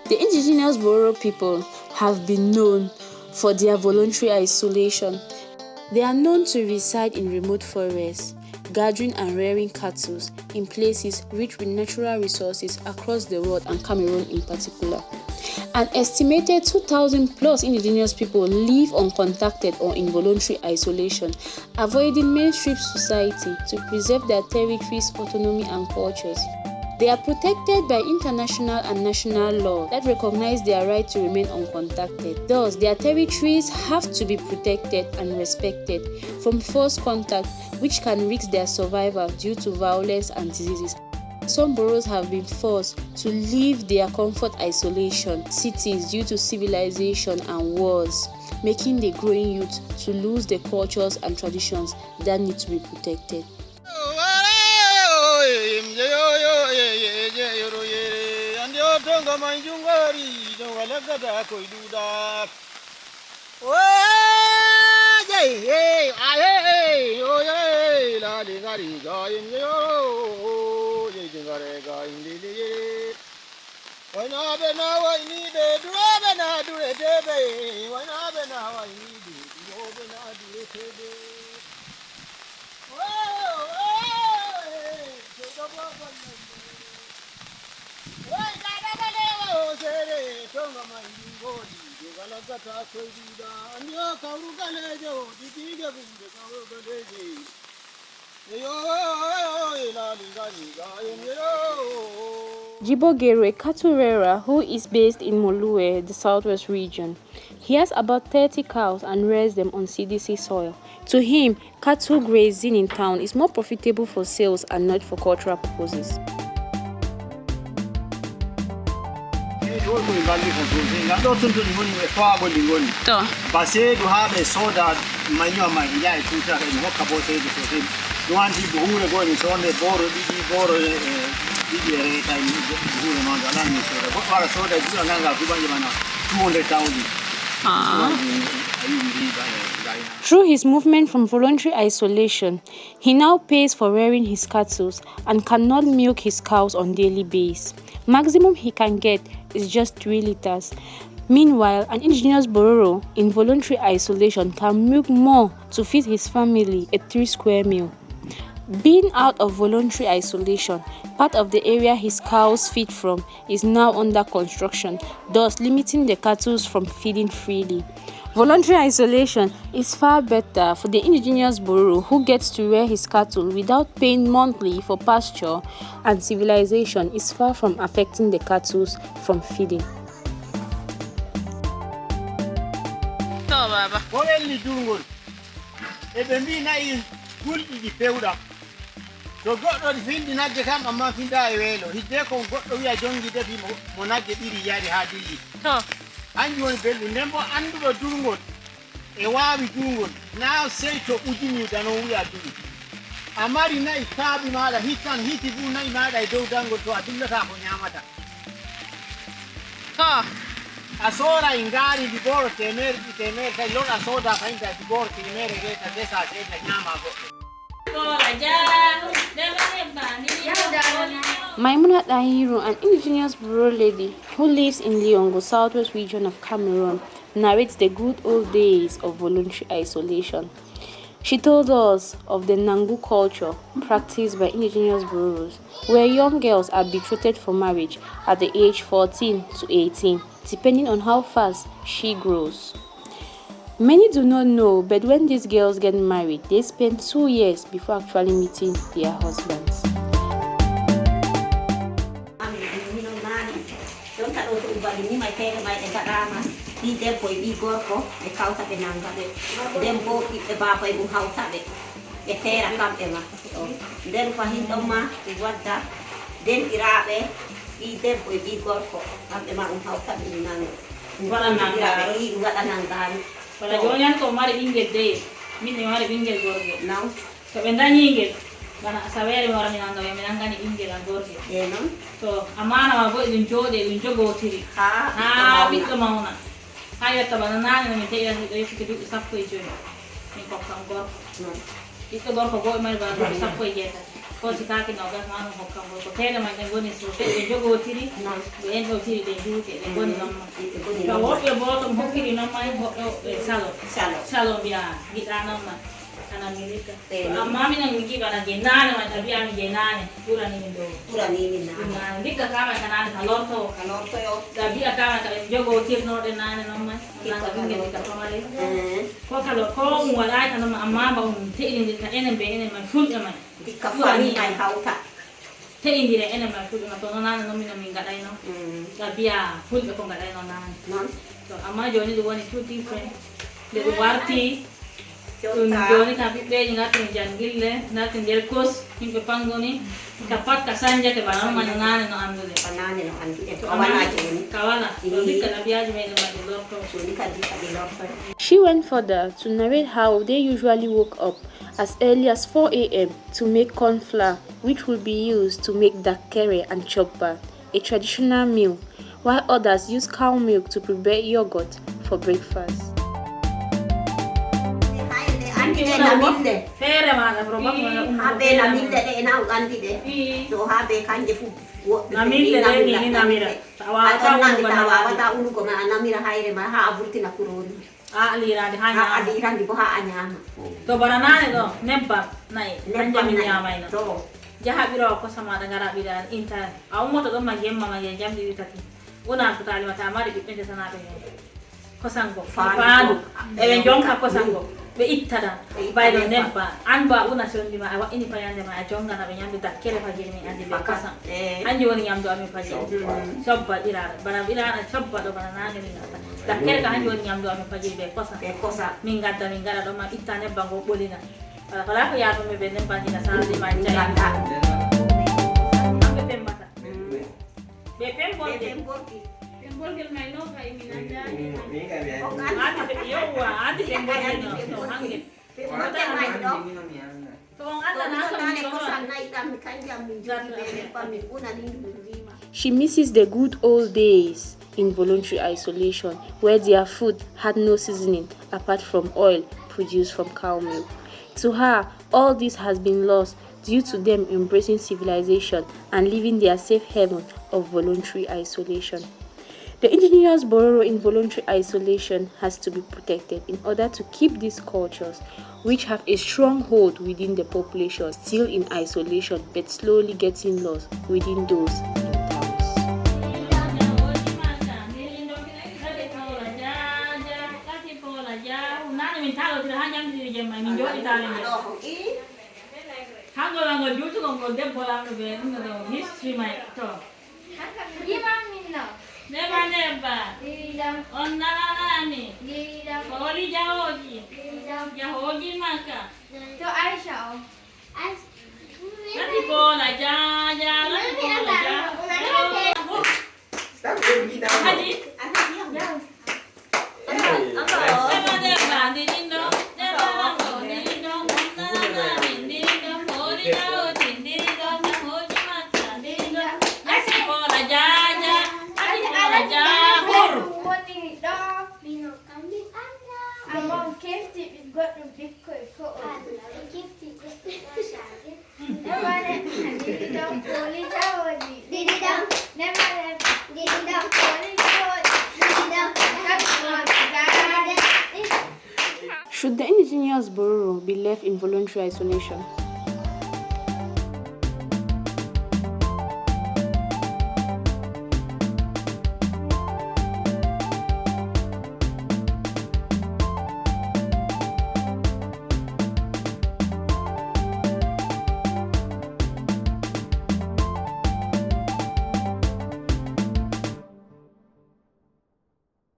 The indigenous Mbororo people have been known for their voluntary isolation. They are known to reside in remote forests, gathering and rearing cattle in places rich with natural resources across the world and Cameroon in particular. An estimated 2,000 plus indigenous people live uncontacted or in voluntary isolation, avoiding mainstream society to preserve their territories' autonomy and cultures. They are protected by international and national law that recognize their right to remain uncontacted. Thus, their territories have to be protected and respected from forced contact, which can risk their survival due to violence and diseases. Some Boros have been forced to leave their comfort isolation cities due to civilization and wars, making the growing youth to lose the cultures and traditions that need to be protected. Jibogero, a cattle rearer who is based in Molue, the southwest region. He has about 30 cows and rears them on CDC soil. To him, cattle grazing in town is more profitable for sales and not for cultural purposes. Through his movement from voluntary isolation, he now pays for rearing his cattle and cannot milk his cows on daily basis. Maximum he can get is just 3 liters. Meanwhile, an indigenous Mbororo in voluntary isolation can milk more to feed his family a 3 square meal. Being out of voluntary isolation, part of the area his cows feed from is now under construction, thus limiting the cattle from feeding freely. Voluntary isolation is far better for the indigenous Mbororo who gets to rear his cattle without paying monthly for pasture, and civilization is far from affecting the cattle from feeding. So goɗɗo findi nagge kam amma finda e weelo hidde ko goɗɗo wiya jongi defi mo nagge ɗiɗi yaari ha dilli hanjum woni belɗum nden bo anduɗo durgol e waawi durgol na sey to ujiniɗa non wiya duri a mari nayi kaaɓi maɗa hittan hiti fu nayi maɗa e dow dangol to a dillata ko ñamata a soora e ngaari diboro temere ɗi temere tawi lon a sooda fayinta diboro temere reta desa seeda ñama goɗɗo. Maimuna Dahiru, an indigenous Mbororo lady who lives in Liongo, southwest region of Cameroon, narrates the good old days of voluntary isolation. She told us of the Nangu culture practiced by indigenous Mboros, where young girls are betrothed for marriage at the age 14 to 18, depending on how fast she grows. Many do not know, but when these girls get married, they spend 2 years before actually meeting their husbands. Wala jonyan ko mari bingel de min ne mari bingel gorge naw to be dañi ngel bana sawere wara min ando min angani bingel an gorge no to amana ma bo dum jode dum jogotiri ha bitto mauna haya to bana nani min te yan do yiki du sappo e joni min ko kam gor no bitto gorko bo mari bana do sappo e jeta ko si kake no gas manu hokkam ko tele man en goni so te be jogo tiri be en do tiri de juuke de goni non ma to wobe botom hokkiri non ma hokko salo biya gida non ma ana milika amma mi non mi kiba na genane ma tabia mi genane pura ni ndo na ndika kama kanane kalorto yo tabia kama ka jogo tiri no de nane non ma na binge ka pamale ko kalo ko wala kana amma ba te ni ka enen be enen ma fulde ma dikka fani ay hauta te indire enen ma fulde ma to nane no mi no mi ngadai no tabia fulde ko ngadai no nane non to amma joni do woni two different de warti joni kapi be ngatin jangille natin del kos himbe pangoni kapat kasanja ke banana manane no andude kawana dikka nabiyaji me ma lorto dikka lorto. She went further to narrate how they usually woke up as early as 4 a.m. to make corn flour, which will be used to make dakere and chopper, a traditional meal, while others use cow milk to prepare yogurt for breakfast. Fere ma da proba habe na mille de na ugandi de so habe kanje fu na mille de ni namira wata unu ko ma namira haire ma ha avurti na kurori alira de hanya alira di bo ha anyama to baranane do nebba nai anja mi nyama ina to jaha biro ko sama da ngara bida inta awmo to do ma gemma ma jamdi witati una to tali mata mari bibbe sana be ko sango faadu e be jonka ko sango be ittada baydo nebba anba una sondi ma awa ini payande ma jonga na be nyamdu dakkere fajiri mi andi be kasa anji woni nyamdu ami fajiri sobba irara bana irara sobba do bana nane ni ngata dakkere ka anji woni nyamdu ami fajiri be kosa min gadda min gara do ma itta nebba go bolina kala ko yaado me be nebba dina saldi ma jay ambe pembata be pembolde Bolgel mai no kai minanja ni kai ati yo wa ati bolgel no hange to anda na ko sanai kam kanja min jari pa min una ni. She misses the good old days in voluntary isolation where their food had no seasoning apart from oil produced from cow milk. To her, all this has been lost due to them embracing civilization and living their safe haven of voluntary isolation. The indigenous Mbororo in voluntary isolation has to be protected in order to keep these cultures, which have a strong hold within the population, still in isolation but slowly getting lost within those in towns. Neba onnanani koli jahoji maka to Aisha nanti bola ja Stop doing it now. haji neba neba dinindo onnanani dinindo koli jahoji dinindo jahoji maka dinindo nasi bola ja Should the indigenous Mbororo be left in voluntary isolation?